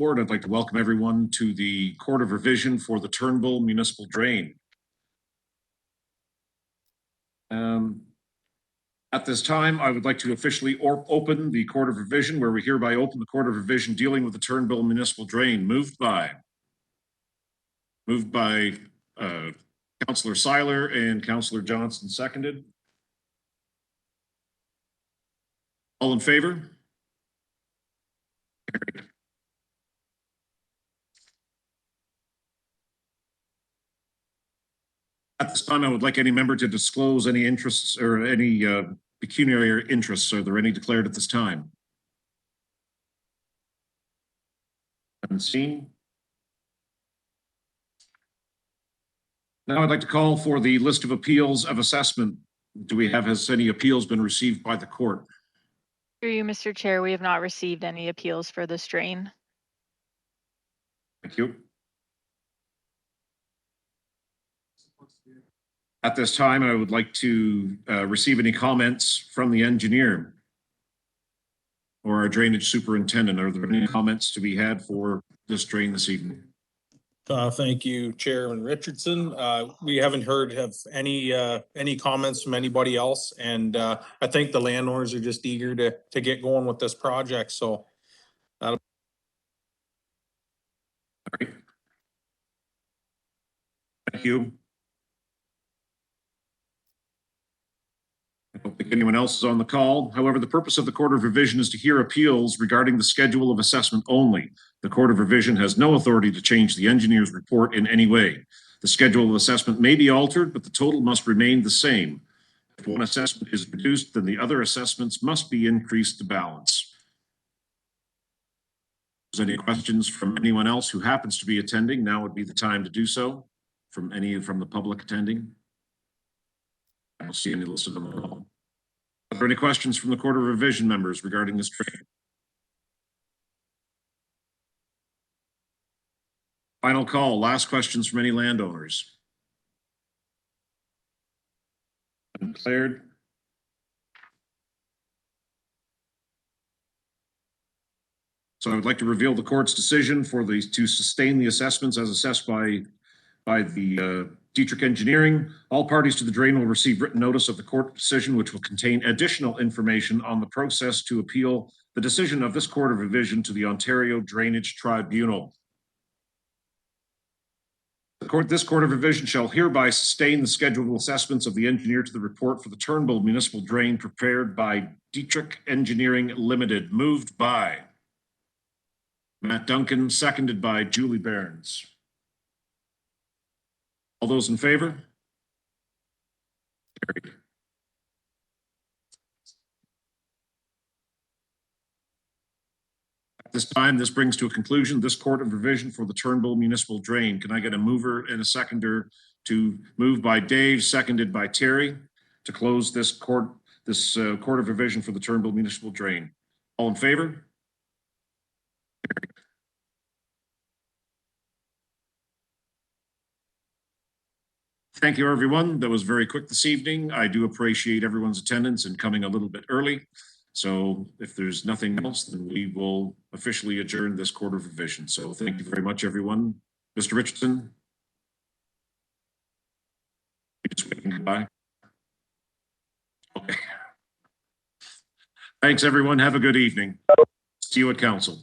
Board, I'd like to welcome everyone to the Court of Revision for the Turnbull Municipal Drain. At this time, I would like to officially open the Court of Revision, where we hereby open the Court of Revision dealing with the Turnbull Municipal Drain. Moved by Councillor Seiler and Councillor Johnson, seconded. All in favor? Carried. At this time, I would like any member to disclose any interests or any pecuniary interests. Are there any declared at this time? Unseen. Now I'd like to call for the list of appeals of assessment. Has any appeals been received by the court? Through you, Mr. Chair, we have not received any appeals for this drain. Thank you. At this time, I would like to receive any comments from the engineer or our drainage superintendent. Are there any comments to be had for this drain this evening? Thank you, Chairman Richardson. We haven't heard of any comments from anybody else, and I think the landowners are just eager to get going with this project. So, all right. Thank you. I don't think anyone else is on the call. However, the purpose of the Court of Revision is to hear appeals regarding the schedule of assessment only. The Court of Revision has no authority to change the engineer's report in any way. The schedule of assessment may be altered, but the total must remain the same. If one assessment is reduced, then the other assessments must be increased to balance. If there's any questions from anyone else who happens to be attending, now would be the time to do so. From the public attending? I don't see any listed on the call. Are there any questions from the Court of Revision members regarding this drain? Final call, last questions from any landowners? Declared. So I would like to reveal the court's decision to sustain the assessments as assessed by the Dietrich Engineering. All parties to the drain will receive written notice of the court decision, which will contain additional information on the process to appeal the decision of this Court of Revision to the Ontario Drainage Tribunal. This Court of Revision shall hereby sustain the scheduled assessments of the engineer to the report for the Turnbull Municipal Drain prepared by Dietrich Engineering Limited. Moved by Matt Duncan, seconded by Julie Barnes. All those in favor? Carried. At this time, this brings to a conclusion this Court of Revision for the Turnbull Municipal Drain. Can I get a mover and a seconder to move by Dave, seconded by Terry, to close this Court of Revision for the Turnbull Municipal Drain? All in favor? Carried. Thank you, everyone. That was very quick this evening. I do appreciate everyone's attendance and coming a little bit early. So if there's nothing else, then we will officially adjourn this Court of Revision. So thank you very much, everyone. Mr. Richardson? Just waving goodbye. Okay. Thanks, everyone. Have a good evening. See you at council.